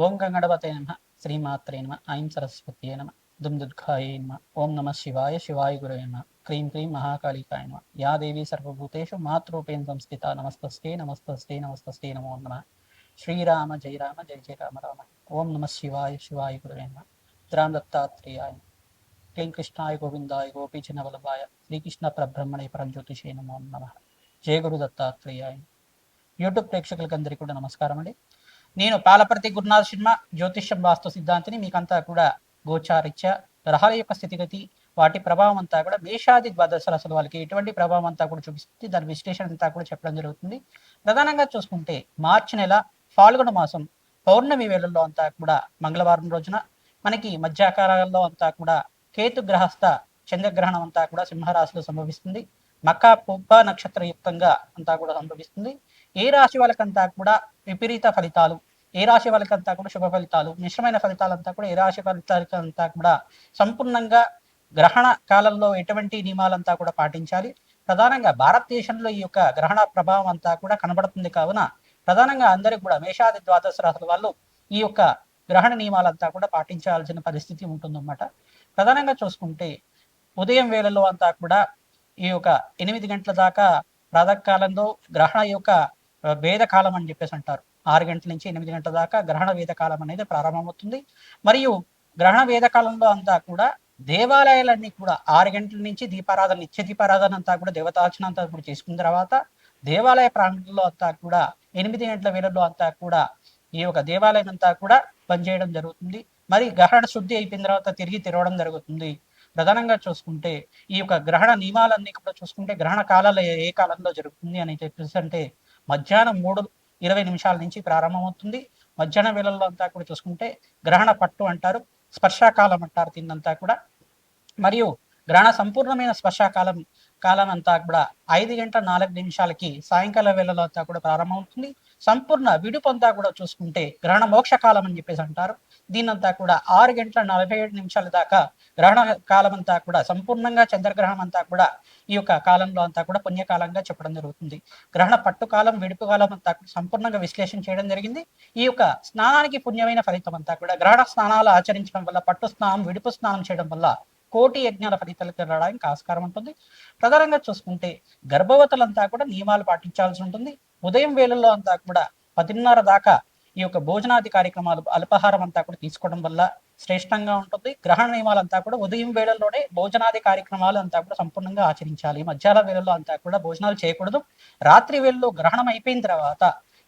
ఓం గంగణపతే నమ శ్రీమాత్రే నమ ఐం సరస్వత్యే నమ దుర్గాయే నమ ఓం నమ శివాయ శివాయ గురవే నమ క్రీం క్రీం మహాకాళికాయ నమ యా దేవీ సర్వభూతేషు మాతృపేణ సంస్థిత నమస్తస్తే నమస్తస్తే నమస్తస్తే నమో నమ శ్రీరామ జయ రామ జయ జయ రామ రామ ఓం నమ శివాయ శివాయ గురవే నమ రామ దత్తాత్రేయాయ క్లీం కృష్ణాయ గోవిందాయ గోపీచన వల్లభాయ శ్రీకృష్ణ పరబ్రహ్మణే పరంజ్యోతిషే నమో నమ జయ గురు దత్తాత్రేయాయ. యూట్యూబ్ ప్రేక్షకులకందరికీ కూడా నమస్కారం అండి. నేను పాలపర్తి గురునాథ్ శర్మ, జ్యోతిష్యం వాస్తు సిద్ధాంతిని. మీకంతా కూడా గోచారిత్య గ్రహాల యొక్క స్థితిగతి, వాటి ప్రభావం అంతా కూడా మేషాది ద్వాదశ రాశుల వాళ్ళకి ఎటువంటి ప్రభావం అంతా కూడా చూపిస్తుంది, దాని విశ్లేషణ అంతా కూడా చెప్పడం జరుగుతుంది. ప్రధానంగా చూసుకుంటే మార్చి నెల ఫాల్గుణ మాసం పౌర్ణమి వేళల్లో అంతా కూడా మంగళవారం రోజున మనకి మధ్యాకాలంలో అంతా కూడా కేతు గ్రహస్థ చంద్రగ్రహణం అంతా కూడా సింహరాశిలో సంభవిస్తుంది. మకా పుబ్బ నక్షత్రయుక్తంగా అంతా కూడా సంభవిస్తుంది. ఏ రాశి వాళ్ళకంతా కూడా విపరీత ఫలితాలు, ఏ రాశి వాళ్ళకంతా కూడా శుభ ఫలితాలు, మిశ్రమైన ఫలితాలంతా కూడా ఏ రాశి ఫలితాలంతా కూడా సంపూర్ణంగా గ్రహణ కాలంలో ఎటువంటి నియమాలంతా కూడా పాటించాలి. ప్రధానంగా భారతదేశంలో ఈ యొక్క గ్రహణ ప్రభావం అంతా కూడా కనబడుతుంది కావున ప్రధానంగా అందరికి కూడా మేషాది ద్వాదశ రాశుల వాళ్ళు ఈ యొక్క గ్రహణ నియమాలంతా కూడా పాటించాల్సిన పరిస్థితి ఉంటుందన్నమాట. ప్రధానంగా చూసుకుంటే ఉదయం వేళలో అంతా కూడా ఈ యొక్క 8 గంటల దాకా ప్రాతకాలంలో గ్రహణ యొక్క వేదకాలం అని చెప్పేసి అంటారు. 6 గంటల నుంచి 8 గంటల దాకా గ్రహణ వేదకాలం అనేది ప్రారంభమవుతుంది. మరియు గ్రహణ వేదకాలంలో అంతా కూడా దేవాలయాలన్నీ కూడా 6 గంటల నుంచి దీపారాధన, నిత్య దీపారాధన అంతా కూడా దేవతార్చన అంతా కూడా చేసుకున్న తర్వాత దేవాలయ ప్రాంగణంలో అంతా కూడా 8 గంటల వేళల్లో అంతా కూడా ఈ యొక్క దేవాలయం అంతా కూడా పనిచేయడం జరుగుతుంది. మరి గ్రహణ శుద్ధి అయిపోయిన తర్వాత తిరిగి తెరవడం జరుగుతుంది. ప్రధానంగా చూసుకుంటే ఈ యొక్క గ్రహణ నియమాలన్నీ కూడా చూసుకుంటే గ్రహణ కాలాలు ఏ కాలంలో జరుగుతుంది అని చెప్పేసి అంటే మధ్యాహ్నం 3:20 నుంచి ప్రారంభమవుతుంది. మధ్యాహ్నం వేళల్లో అంతా కూడా చూసుకుంటే గ్రహణ పట్టు అంటారు, స్పర్శాకాలం అంటారు దీన్నంతా కూడా. మరియు గ్రహణ సంపూర్ణమైన కాలం అంతా కూడా 5:04 సాయంకాల వేళలో అంతా కూడా ప్రారంభమవుతుంది. సంపూర్ణ విడుపు అంతా కూడా చూసుకుంటే గ్రహణ మోక్ష కాలం అని చెప్పేసి అంటారు. దీనంతా కూడా 6:47 దాకా గ్రహణ కాలం అంతా కూడా సంపూర్ణంగా చంద్రగ్రహణం అంతా కూడా ఈ యొక్క కాలంలో అంతా కూడా పుణ్యకాలంగా చెప్పడం జరుగుతుంది. గ్రహణ పట్టు కాలం, విడుపు కాలం అంతా సంపూర్ణంగా విశ్లేషణ చేయడం జరిగింది. ఈ యొక్క స్నానానికి పుణ్యమైన ఫలితం అంతా కూడా గ్రహణ స్నానాలు ఆచరించడం వల్ల, పట్టు స్నానం, విడుపు స్నానం చేయడం వల్ల కోటి యజ్ఞాల ఫలితాలు రావడానికి ఆస్కారం ఉంటుంది. ప్రధానంగా చూసుకుంటే గర్భవతులంతా కూడా నియమాలు పాటించాల్సి ఉంటుంది. ఉదయం వేళల్లో అంతా కూడా 10:30 దాకా ఈ యొక్క భోజనాది కార్యక్రమాలు, అల్పాహారం అంతా కూడా తీసుకోవడం వల్ల శ్రేష్టంగా ఉంటుంది. గ్రహణ నియమాలంతా కూడా ఉదయం వేళల్లోనే భోజనాది కార్యక్రమాలు అంతా కూడా సంపూర్ణంగా ఆచరించాలి. మధ్యాహ్న వేళల్లో అంతా కూడా భోజనాలు చేయకూడదు. రాత్రి వేళల్లో గ్రహణం అయిపోయిన తర్వాత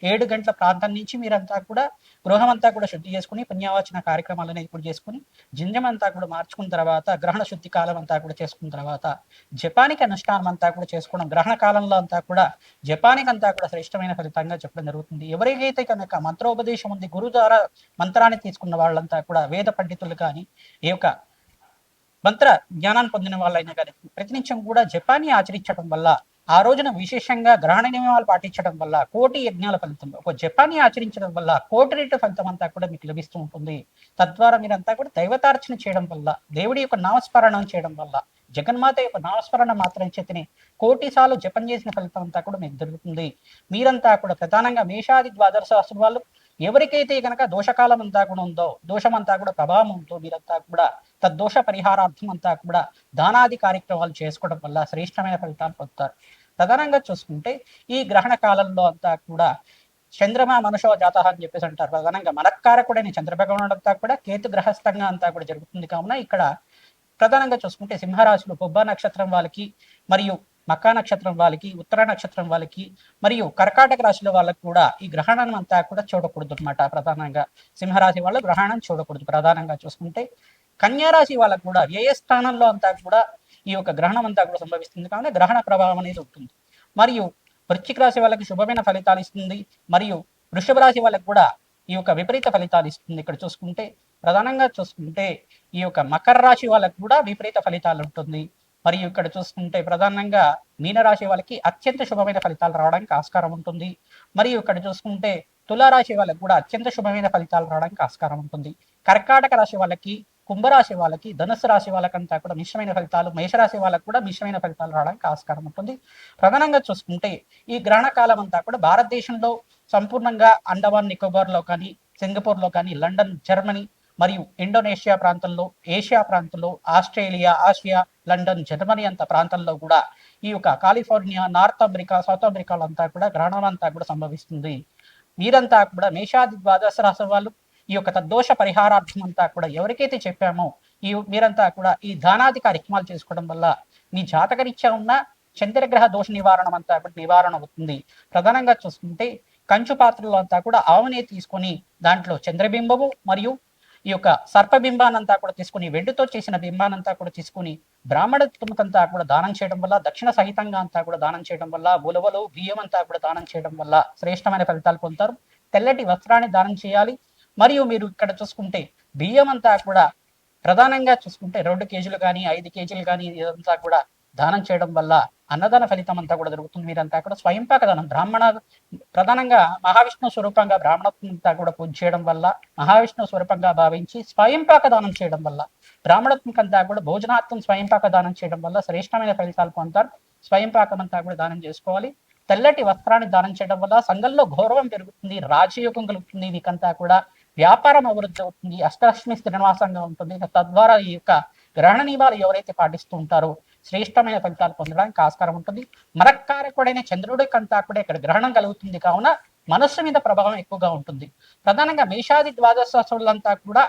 7 గంటల ప్రాంతం నుంచి మీరంతా కూడా గృహం అంతా కూడా శుద్ధి చేసుకుని పుణ్యవాచన కార్యక్రమాలు అనేది కూడా చేసుకుని జింజం అంతా కూడా మార్చుకున్న తర్వాత గ్రహణ శుద్ధి కాలం అంతా కూడా చేసుకున్న తర్వాత జపానికి అనుష్ఠానం అంతా కూడా చేసుకోవడం, గ్రహణ కాలంలో అంతా కూడా జపానికి అంతా కూడా శ్రేష్టమైన ఫలితంగా చెప్పడం జరుగుతుంది. ఎవరికైతే కనుక మంత్రోపదేశం ఉంది, గురువు ద్వారా మంత్రాన్ని తీసుకున్న వాళ్ళంతా కూడా వేద పండితులు కానీ ఈ యొక్క మంత్ర జ్ఞానాన్ని పొందిన వాళ్ళైనా కానీ ప్రతినిత్యం కూడా జపాన్ని ఆచరించడం వల్ల, ఆ రోజున విశేషంగా గ్రహణ నియమాలు పాటించడం వల్ల కోటి యజ్ఞాల ఫలితం, ఒక జపాన్ని ఆచరించడం వల్ల కోటి రెట్టు ఫలితం అంతా కూడా మీకు లభిస్తూ ఉంటుంది. తద్వారా మీరంతా కూడా దైవతార్చన చేయడం వల్ల, దేవుడి యొక్క నామస్మరణం చేయడం వల్ల, జగన్మాత యొక్క నామస్మరణ మాత్రం చేతిని కోటి సార్లు జపం చేసిన ఫలితం అంతా కూడా మీకు దొరుకుతుంది. మీరంతా కూడా ప్రధానంగా మేషాది ద్వాదశ రాశుల వాళ్ళు ఎవరికైతే కనుక దోషకాలం అంతా కూడా ఉందో, దోషమంతా కూడా ప్రభావం ఉందో, మీరంతా కూడా తద్దోష పరిహారార్థం అంతా కూడా దానాది కార్యక్రమాలు చేసుకోవడం వల్ల శ్రేష్టమైన ఫలితాలు పొందుతారు. ప్రధానంగా చూసుకుంటే ఈ గ్రహణ కాలంలో అంతా కూడా చంద్రమ మనుషో జాత అని చెప్పేసి అంటారు. ప్రధానంగా మనక్కారకుడైన చంద్రభగవానుడు అంతా కూడా కేతు గ్రహస్థంగా అంతా కూడా జరుగుతుంది. కావున ఇక్కడ ప్రధానంగా చూసుకుంటే సింహరాశిలో బొబ్బ నక్షత్రం వాళ్ళకి, మరియు మకా నక్షత్రం వాళ్ళకి, ఉత్తర నక్షత్రం వాళ్ళకి, మరియు కర్కాటక రాశిలో వాళ్ళకి కూడా ఈ గ్రహణం అంతా కూడా చూడకూడదు అనమాట. ప్రధానంగా సింహరాశి వాళ్ళు గ్రహణం చూడకూడదు. ప్రధానంగా చూసుకుంటే కన్యారాశి వాళ్ళకు కూడా వ్యయ స్థానంలో అంతా కూడా ఈ యొక్క గ్రహణం అంతా కూడా సంభవిస్తుంది. కావున గ్రహణ ప్రభావం అనేది ఉంటుంది. మరియు వృశ్చిక రాశి వాళ్ళకి శుభమైన ఫలితాలు ఇస్తుంది. మరియు వృషభ రాశి వాళ్ళకి కూడా ఈ యొక్క విపరీత ఫలితాలు ఇస్తుంది. ఇక్కడ చూసుకుంటే ప్రధానంగా చూసుకుంటే ఈ యొక్క మకర రాశి వాళ్ళకి కూడా విపరీత ఫలితాలు ఉంటుంది. మరియు ఇక్కడ చూసుకుంటే ప్రధానంగా మీనరాశి వాళ్ళకి అత్యంత శుభమైన ఫలితాలు రావడానికి ఆస్కారం ఉంటుంది. మరియు ఇక్కడ చూసుకుంటే తులారాశి వాళ్ళకి కూడా అత్యంత శుభమైన ఫలితాలు రావడానికి ఆస్కారం ఉంటుంది. కర్కాటక రాశి వాళ్ళకి, కుంభరాశి వాళ్ళకి, ధనుసు రాశి వాళ్ళకంతా కూడా మిశ్రమైన ఫలితాలు, మేషరాశి వాళ్ళకు కూడా మిశ్రమైన ఫలితాలు రావడానికి ఆస్కారం ఉంటుంది. ప్రధానంగా చూసుకుంటే ఈ గ్రహణ కాలం అంతా కూడా భారతదేశంలో సంపూర్ణంగా అండమాన్ నికోబార్లో కానీ, సింగపూర్లో కానీ, లండన్, జర్మనీ మరియు ఇండోనేషియా ప్రాంతంలో, ఏషియా ప్రాంతంలో, ఆస్ట్రేలియా, ఆసియా, లండన్, జర్మనీ అంత ప్రాంతంలో కూడా ఈ యొక్క కాలిఫోర్నియా, నార్త్ అమెరికా, సౌత్ అమెరికాలో అంతా కూడా గ్రహణం అంతా కూడా సంభవిస్తుంది. మీరంతా కూడా మేషాది ద్వాదశ రాశి వాళ్ళు ఈ యొక్క తద్దోష పరిహారార్థం అంతా కూడా ఎవరికైతే చెప్పామో మీరంతా కూడా ఈ దానాది కార్యక్రమాలు చేసుకోవడం వల్ల మీ జాతకరీత్యా ఉన్న చంద్రగ్రహ దోష నివారణ అంతా కూడా నివారణ అవుతుంది. ప్రధానంగా చూసుకుంటే కంచు పాత్రలో అంతా కూడా ఆవునే తీసుకొని దాంట్లో చంద్రబింబము మరియు ఈ యొక్క సర్పబింబానంతా కూడా తీసుకుని, వెండితో చేసిన బింబానంతా కూడా తీసుకుని బ్రాహ్మణ తుమకంతా కూడా దానం చేయడం వల్ల, దక్షిణ సహితంగా అంతా కూడా దానం చేయడం వల్ల, ఉలవలు బియ్యం అంతా కూడా దానం చేయడం వల్ల శ్రేష్టమైన ఫలితాలు పొందుతారు. తెల్లటి వస్త్రాన్ని దానం చేయాలి. మరియు మీరు ఇక్కడ చూసుకుంటే బియ్యం అంతా కూడా ప్రధానంగా చూసుకుంటే 2 కేజీలు కానీ 5 కేజీలు కానీ ఇదంతా కూడా దానం చేయడం వల్ల అన్నదాన ఫలితం అంతా కూడా జరుగుతుంది. మీరంతా కూడా స్వయంపాక దానం బ్రాహ్మణ ప్రధానంగా మహావిష్ణు స్వరూపంగా బ్రాహ్మణత్వంతా కూడా పూజ చేయడం వల్ల, మహావిష్ణు స్వరూపంగా భావించి స్వయంపాక దానం చేయడం వల్ల, బ్రాహ్మణత్వంకంతా కూడా భోజనార్థం స్వయంపాక దానం చేయడం వల్ల శ్రేష్టమైన ఫలితాలు పొందుతారు. స్వయంపాకం అంతా కూడా దానం చేసుకోవాలి. తెల్లటి వస్త్రాన్ని దానం చేయడం వల్ల సంఘంలో గౌరవం పెరుగుతుంది, రాజయోగం కలుగుతుంది. మీకంతా కూడా వ్యాపారం అభివృద్ధి అవుతుంది, అష్టలక్ష్మి శ్రీనివాసంగా ఉంటుంది. తద్వారా ఈ యొక్క గ్రహణ నియమాలు ఎవరైతే పాటిస్తూ ఉంటారో శ్రేష్టమైన ఫలితాలు పొందడానికి ఆస్కారం ఉంటుంది. మనకారకుడైన చంద్రుడికంతా కూడా ఇక్కడ గ్రహణం కలుగుతుంది కావున మనస్సు మీద ప్రభావం ఎక్కువగా ఉంటుంది. ప్రధానంగా మేషాది ద్వాదశ రాశులంతా కూడా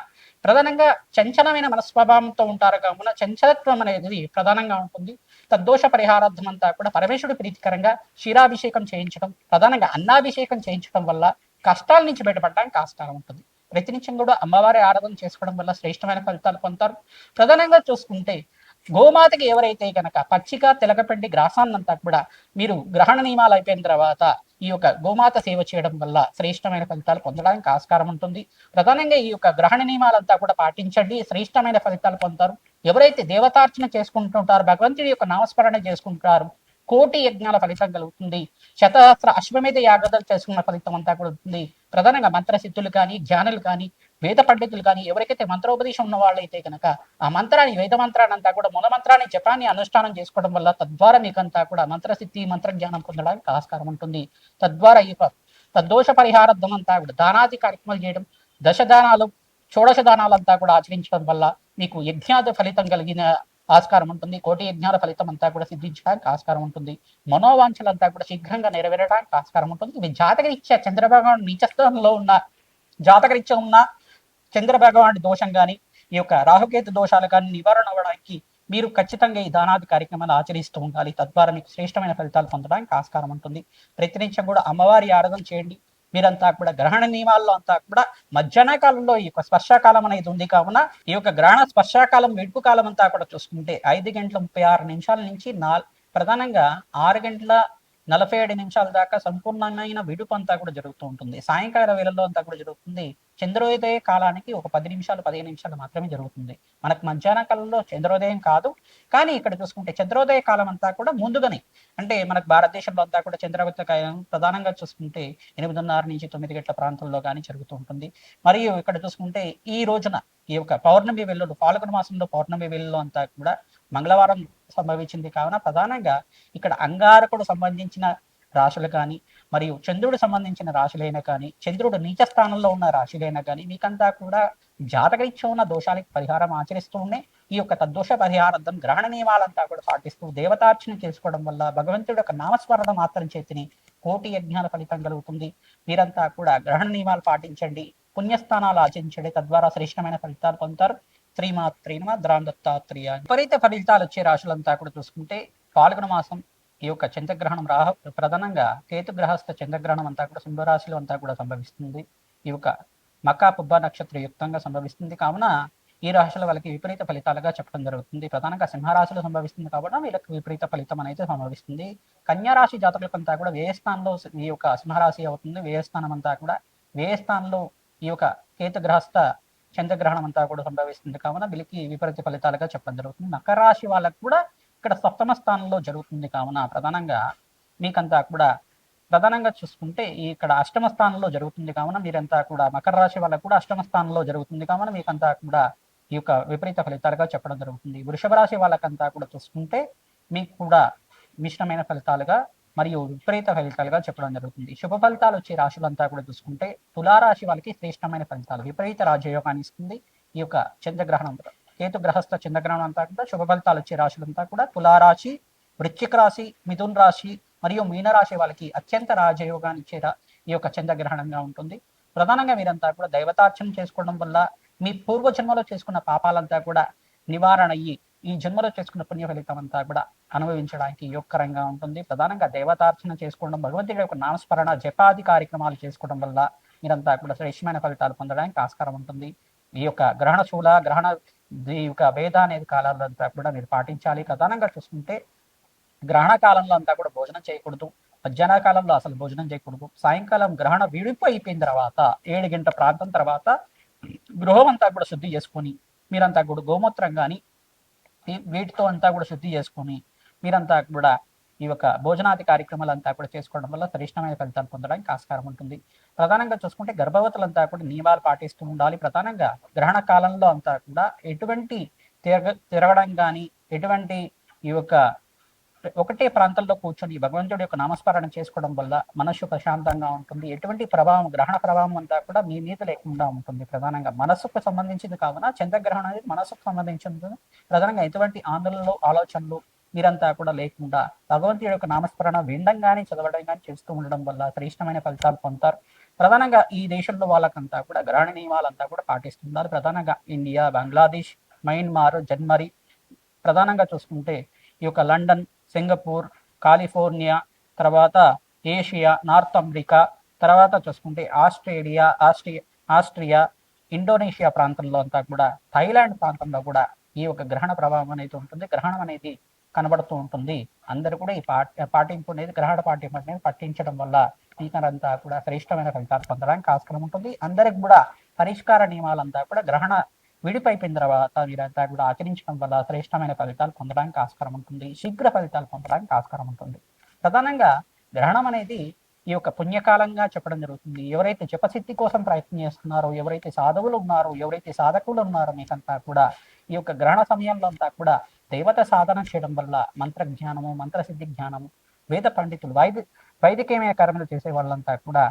ప్రధానంగా చంచలమైన మనస్వభావంతో ఉంటారు కావున చంచలత్వం అనేది ప్రధానంగా ఉంటుంది. తద్దోష పరిహారార్థం అంతా కూడా పరమేశ్వరుడు ప్రీతికరంగా క్షీరాభిషేకం చేయించడం, ప్రధానంగా అన్నాభిషేకం చేయించడం వల్ల కష్టాల నుంచి బయటపడడానికి ఆస్కారం ఉంటుంది. ప్రతినిత్యం కూడా అమ్మవారి ఆరాధన చేసుకోవడం వల్ల శ్రేష్టమైన ఫలితాలు పొందుతారు. ప్రధానంగా చూసుకుంటే గోమాతకి ఎవరైతే కనుక పచ్చిక తెలకపెండి గ్రాసాన్నంతా కూడా మీరు గ్రహణ నియమాలు అయిపోయిన తర్వాత ఈ యొక్క గోమాత సేవ చేయడం వల్ల శ్రేష్టమైన ఫలితాలు పొందడానికి ఆస్కారం ఉంటుంది. ప్రధానంగా ఈ యొక్క గ్రహణ నియమాలంతా కూడా పాటించండి, శ్రేష్టమైన ఫలితాలు పొందుతారు. ఎవరైతే దేవతార్చన చేసుకుంటుంటారో, భగవంతుడి యొక్క నామస్మరణ చేసుకుంటారు, కోటి యజ్ఞాల ఫలితం కలుగుతుంది. శతసహస్ర అశ్వమేధ యాగాలు చేసుకున్న ఫలితం అంతా కూడా ఉంటుంది. ప్రధానంగా మంత్రసిద్ధులు కానీ, జ్ఞానులు కానీ, వేద పండితులు కానీ ఎవరికైతే మంత్రోపదేశం ఉన్న వాళ్ళైతే కనుక ఆ మంత్రాన్ని, వేద మంత్రాన్ని అంతా కూడా మూల మంత్రాన్ని జపాన్ని అనుష్ఠానం చేసుకోవడం వల్ల తద్వారా మీకంతా కూడా మంత్రసిద్ధి, మంత్ర జ్ఞానం పొందడానికి ఆస్కారం ఉంటుంది. తద్వారా ఈ తద్దోష పరిహారార్థం అంతా కూడా దానాది కార్యక్రమాలు చేయడం, దశదానాలు, షోడశ దానాలంతా కూడా ఆచరించడం వల్ల మీకు యజ్ఞాది ఫలితం కలిగిన ఆస్కారం ఉంటుంది. కోటి యజ్ఞాల ఫలితం అంతా కూడా సిద్ధించడానికి ఆస్కారం ఉంటుంది. మనోవాంఛలంతా కూడా శీఘ్రంగా నెరవేరడానికి ఆస్కారం ఉంటుంది. ఇవి జాతకరీత్యా చంద్రభగవాన్ నీచస్థానంలో ఉన్న జాతకరీత్యా ఉన్న చంద్రభగవాన్ దోషం కానీ, ఈ యొక్క రాహుకేతు దోషాలు కానీ నివారణ అవ్వడానికి మీరు ఖచ్చితంగా ఈ దానాది కార్యక్రమాలు ఆచరిస్తూ ఉండాలి. తద్వారా మీకు శ్రేష్టమైన ఫలితాలు పొందడానికి ఆస్కారం ఉంటుంది. ప్రతినిత్యం కూడా అమ్మవారి ఆరాధన చేయండి. మీరంతా కూడా గ్రహణ నియమాల్లో అంతా కూడా మధ్యాహ్న కాలంలో ఈ యొక్క స్పర్శాకాలం అనేది ఉంది కావున ఈ యొక్క గ్రహణ స్పర్శాకాలం వెడుపు కాలం అంతా కూడా చూసుకుంటే 5:36 నుంచి ప్రధానంగా 6:47 దాకా సంపూర్ణమైన విడుపు అంతా కూడా జరుగుతూ ఉంటుంది. సాయంకాల వేళల్లో అంతా కూడా జరుగుతుంది. చంద్రోదయ కాలానికి ఒక 10 నిమిషాలు 15 నిమిషాలు మాత్రమే జరుగుతుంది. మనకు మధ్యాహ్న కాలంలో చంద్రోదయం కాదు, కానీ ఇక్కడ చూసుకుంటే చంద్రోదయ కాలం అంతా కూడా ముందుగానే, అంటే మనకు భారతదేశంలో అంతా కూడా చంద్రోదయ కాలం ప్రధానంగా చూసుకుంటే 8:30 నుంచి 9 గంటల ప్రాంతంలో కానీ జరుగుతూ ఉంటుంది. మరియు ఇక్కడ చూసుకుంటే ఈ రోజున ఈ యొక్క పౌర్ణమి వెల్లుడు, పాల్గొన మాసంలో పౌర్ణమి వెల్లులో అంతా కూడా మంగళవారం సంభవించింది కావున ప్రధానంగా ఇక్కడ అంగారకుడు సంబంధించిన రాశులు కానీ, మరియు చంద్రుడు సంబంధించిన రాశులైనా కానీ, చంద్రుడు నీచ స్థానంలో ఉన్న రాశులైనా కానీ మీకంతా కూడా జాతకరీత్యా ఉన్న దోషాలకి పరిహారం ఆచరిస్తూ ఉన్నాయి. ఈ యొక్క తద్దోష పరిహారార్థం గ్రహణ నియమాలంతా కూడా పాటిస్తూ దేవతార్చన చేసుకోవడం వల్ల భగవంతుడి యొక్క నామస్మరణ మాత్రం చేతిని కోటి యజ్ఞాల ఫలితం కలుగుతుంది. మీరంతా కూడా గ్రహణ నియమాలు పాటించండి, పుణ్యస్థానాలు ఆచరించండి. తద్వారా శ్రేష్టమైన ఫలితాలు పొందుతారు. శ్రీమాత్రే నమః. దత్తాత్రేయ. విపరీత ఫలితాలు వచ్చే రాశులంతా కూడా చూసుకుంటే పాల్గొన మాసం ఈ యొక్క చంద్రగ్రహణం ప్రధానంగా కేతు గ్రహస్థ చంద్రగ్రహణం అంతా కూడా సింహరాశిలో అంతా కూడా సంభవిస్తుంది. ఈ యొక్క మకా పుబ్బ నక్షత్ర యుక్తంగా సంభవిస్తుంది కావున ఈ రాశుల వాళ్ళకి విపరీత ఫలితాలుగా చెప్పడం జరుగుతుంది. ప్రధానంగా సింహరాశిలో సంభవిస్తుంది కాబట్టి వీళ్ళకి విపరీత ఫలితం అనేది సంభవిస్తుంది. కన్యారాశి జాతకులకంతా కూడా వ్యయస్థానంలో ఈ యొక్క సింహరాశి అవుతుంది. వ్యయస్థానం అంతా కూడా వ్యయస్థానంలో ఈ యొక్క కేతు గ్రహస్థ చంద్రగ్రహణం అంతా కూడా సంభవిస్తుంది కావున వీళ్ళకి విపరీత ఫలితాలుగా చెప్పడం జరుగుతుంది. మకర రాశి వాళ్ళకు కూడా ఇక్కడ సప్తమ స్థానంలో జరుగుతుంది కావున ప్రధానంగా మీకంతా కూడా ప్రధానంగా చూసుకుంటే ఇక్కడ అష్టమ స్థానంలో జరుగుతుంది కావున మీరంతా కూడా మకర రాశి వాళ్ళకు కూడా అష్టమ స్థానంలో జరుగుతుంది కావున మీకంతా కూడా ఈ యొక్క విపరీత ఫలితాలుగా చెప్పడం జరుగుతుంది. వృషభ రాశి వాళ్ళకంతా కూడా చూసుకుంటే మీకు కూడా మిశ్రమైన ఫలితాలుగా మరియు విపరీత ఫలితాలుగా చెప్పడం జరుగుతుంది. శుభ ఫలితాలు వచ్చే రాశులంతా కూడా చూసుకుంటే తులారాశి వాళ్ళకి శ్రేష్టమైన ఫలితాలు, విపరీత రాజయోగాన్ని ఇస్తుంది. ఈ యొక్క చంద్రగ్రహణం, కేతు గ్రహస్థ చంద్రగ్రహణం అంతా కూడా శుభ ఫలితాలు వచ్చే రాశులంతా కూడా తులారాశి, వృశ్చిక రాశి, మిథున్ రాశి మరియు మీనరాశి వాళ్ళకి అత్యంత రాజయోగాన్ని ఇచ్చే ఈ యొక్క చంద్రగ్రహణంగా ఉంటుంది. ప్రధానంగా మీరంతా కూడా దైవతార్చన చేసుకోవడం వల్ల మీ పూర్వ జన్మలో చేసుకున్న పాపాలంతా కూడా నివారణ అయ్యి ఈ జన్మలో చేసుకున్న పుణ్య ఫలితం అంతా కూడా అనుభవించడానికి యోగకరంగా ఉంటుంది. ప్రధానంగా దేవతార్చన చేసుకోవడం, భగవంతుడి యొక్క నామస్మరణ జపాది కార్యక్రమాలు చేసుకోవడం వల్ల మీరంతా కూడా శ్రేష్టమైన ఫలితాలు పొందడానికి ఆస్కారం ఉంటుంది. ఈ యొక్క గ్రహణ శూల గ్రహణ ఈ యొక్క వేద అనేది కాలాల్లో అంతా కూడా మీరు పాటించాలి. ప్రధానంగా చూసుకుంటే గ్రహణ కాలంలో అంతా కూడా భోజనం చేయకూడదు. మధ్యాహ్న కాలంలో అసలు భోజనం చేయకూడదు. సాయంకాలం గ్రహణ విడిపు అయిపోయిన తర్వాత 7 గంటల ప్రాంతం తర్వాత గృహం అంతా కూడా శుద్ధి చేసుకొని మీరంతా కూడా గోమూత్రం కానీ వీటితో అంతా కూడా శుద్ధి చేసుకొని మీరంతా కూడా ఈ యొక్క భోజనాది కార్యక్రమాలు అంతా కూడా చేసుకోవడం వల్ల శ్రేష్టమైన ఫలితాలు పొందడానికి ఆస్కారం ఉంటుంది. ప్రధానంగా చూసుకుంటే గర్భవతులంతా కూడా నియమాలు పాటిస్తూ ఉండాలి. ప్రధానంగా గ్రహణ కాలంలో అంతా కూడా ఎటువంటి తిరగడం కానీ ఎటువంటి ఈ యొక్క ఒకటే ప్రాంతంలో కూర్చొని భగవంతుడి యొక్క నామస్మరణ చేసుకోవడం వల్ల మనస్సు ప్రశాంతంగా ఉంటుంది. ఎటువంటి ప్రభావం, గ్రహణ ప్రభావం అంతా కూడా మీ మీద లేకుండా ఉంటుంది. ప్రధానంగా మనస్సుకు సంబంధించింది కావున చంద్రగ్రహణం అనేది మనస్సుకు సంబంధించింది. ప్రధానంగా ఎటువంటి ఆందోళనలు, ఆలోచనలు మీరంతా కూడా లేకుండా భగవంతుడి యొక్క నామస్మరణ వినడం కానీ చదవడం కానీ చేస్తూ ఉండడం వల్ల శ్రేష్టమైన ఫలితాలు పొందుతారు. ప్రధానంగా ఈ దేశంలో వాళ్ళకంతా కూడా గ్రహణ నియమాలంతా కూడా పాటిస్తున్నారు. ప్రధానంగా ఇండియా, బంగ్లాదేశ్, మయన్మార్, జర్మనీ, ప్రధానంగా చూసుకుంటే ఈ యొక్క లండన్, సింగపూర్, కాలిఫోర్నియా, తర్వాత ఏషియా, నార్త్ అమెరికా, తర్వాత చూసుకుంటే ఆస్ట్రియా, ఇండోనేషియా ప్రాంతంలో అంతా కూడా, థైలాండ్ ప్రాంతంలో కూడా ఈ యొక్క గ్రహణ ప్రభావం అనేది ఉంటుంది. గ్రహణం అనేది కనబడుతూ ఉంటుంది. అందరూ కూడా ఈ పాటింపు అనేది గ్రహణ పాటింపు అనేది పట్టించడం వల్ల మీకంతా కూడా శ్రేష్టమైన ఫలితాలు పొందడానికి ఆస్కారం ఉంటుంది. అందరికి కూడా పరిష్కార నియమాలంతా కూడా గ్రహణ విడిపైపోయిన తర్వాత మీరంతా కూడా ఆచరించడం వల్ల శ్రేష్టమైన ఫలితాలు పొందడానికి ఆస్కారం ఉంటుంది. శీఘ్ర ఫలితాలు పొందడానికి ఆస్కారం ఉంటుంది. ప్రధానంగా గ్రహణం అనేది ఈ యొక్క పుణ్యకాలంగా చెప్పడం జరుగుతుంది. ఎవరైతే జపసిద్ధి కోసం ప్రయత్నం చేస్తున్నారో, ఎవరైతే సాధువులు ఉన్నారో, ఎవరైతే సాధకులు ఉన్నారో మీకంతా కూడా ఈ యొక్క గ్రహణ సమయంలో అంతా కూడా దేవత సాధన చేయడం వల్ల మంత్ర జ్ఞానము, మంత్రసిద్ధి జ్ఞానము, వేద పండితులు, వైదికమైన కర్మలు చేసే వాళ్ళంతా కూడా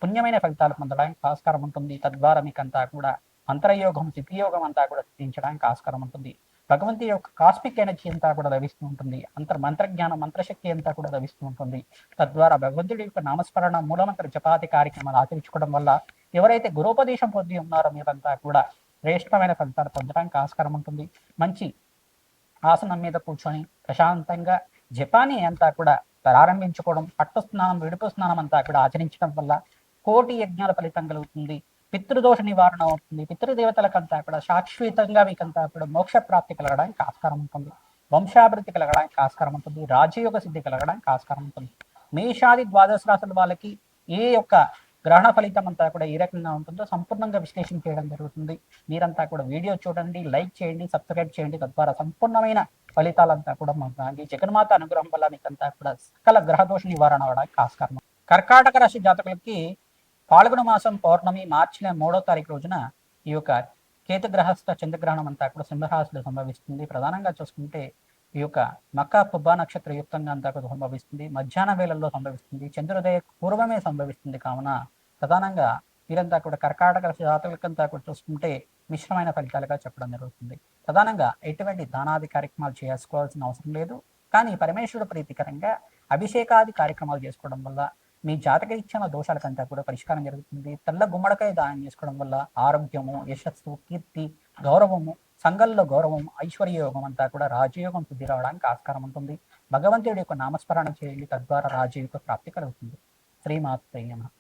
పుణ్యమైన ఫలితాలు పొందడానికి ఆస్కారం ఉంటుంది. తద్వారా మీకంతా కూడా మంత్రయోగం, సిద్ధియోగం అంతా కూడా సిద్ధించడానికి ఆస్కారం ఉంటుంది. భగవంతుడి యొక్క కాస్మిక్ ఎనర్జీ అంతా కూడా లభిస్తూ ఉంటుంది. మంత్రజ్ఞానం, మంత్రశక్తి అంతా కూడా లభిస్తూ ఉంటుంది. తద్వారా భగవంతుడి యొక్క నామస్మరణ, మూలమంత్ర జపాతి కార్యక్రమాలు ఆచరించుకోవడం వల్ల ఎవరైతే గురోపదేశం పొంది ఉన్నారో మీరంతా కూడా శ్రేష్టమైన ఫలితాలు పొందడానికి ఆస్కారం ఉంటుంది. మంచి ఆసనం మీద కూర్చొని ప్రశాంతంగా జపాని అంతా కూడా ప్రారంభించుకోవడం, పట్టు స్నానం, విడుపు స్నానం అంతా కూడా ఆచరించడం వల్ల కోటి యజ్ఞాల ఫలితం కలుగుతుంది. పితృదోష నివారణ అవుతుంది. పితృదేవతలకంతా కూడా శాశ్వతంగా మీకంతా కూడా మోక్ష ప్రాప్తి కలగడానికి ఆస్కారం ఉంటుంది. వంశాభివృద్ధి కలగడానికి ఆస్కారం ఉంటుంది. రాజయోగ సిద్ధి కలగడానికి ఆస్కారం ఉంటుంది. మేషాది ద్వాదశ రాశుల వాళ్ళకి ఏ యొక్క గ్రహణ ఫలితం అంతా కూడా ఏ రకంగా ఉంటుందో సంపూర్ణంగా విశ్లేషణ చేయడం జరుగుతుంది. మీరంతా కూడా వీడియో చూడండి, లైక్ చేయండి, సబ్స్క్రైబ్ చేయండి. తద్వారా సంపూర్ణమైన ఫలితాలంతా కూడా మాకు జగన్మాత అనుగ్రహం వల్ల మీకంతా కూడా సకల గ్రహదోష నివారణ అవడానికి ఆస్కారం. కర్కాటక రాశి జాతకులకి పాల్గొన మాసం పౌర్ణమి మార్చి 3వ తారీఖు రోజున ఈ యొక్క కేతుగ్రహస్థ చంద్రగ్రహణం అంతా కూడా సింహరాశిలో సంభవిస్తుంది. ప్రధానంగా చూసుకుంటే ఈ యొక్క మకా పుబ్బా నక్షత్ర యుక్తంగా అంతా కూడా సంభవిస్తుంది. మధ్యాహ్న వేళల్లో సంభవిస్తుంది. చంద్రోదయ పూర్వమే సంభవిస్తుంది. కావున ప్రధానంగా వీరంతా కూడా కర్కాటక రాశి జాతకులకంతా కూడా చూసుకుంటే మిశ్రమైన ఫలితాలుగా చెప్పడం జరుగుతుంది. ప్రధానంగా ఎటువంటి దానాది కార్యక్రమాలు చేసుకోవాల్సిన అవసరం లేదు. కానీ పరమేశ్వరుడు ప్రీతికరంగా అభిషేకాది కార్యక్రమాలు చేసుకోవడం వల్ల మీ జాతక ఇచ్చిన దోషాలకంతా కూడా పరిష్కారం జరుగుతుంది. తెల్ల గుమ్మడికాయ దానం చేసుకోవడం వల్ల ఆరోగ్యము, యశస్సు, కీర్తి, గౌరవము, సంఘంలో గౌరవం, ఐశ్వర్యయోగం అంతా కూడా రాజయోగం సిద్ధి రావడానికి ఆస్కారం ఉంటుంది. భగవంతుడి యొక్క నామస్మరణ చేయండి. తద్వారా రాజయోగ ప్రాప్తి కలుగుతుంది. శ్రీమాత్రేయ నమః.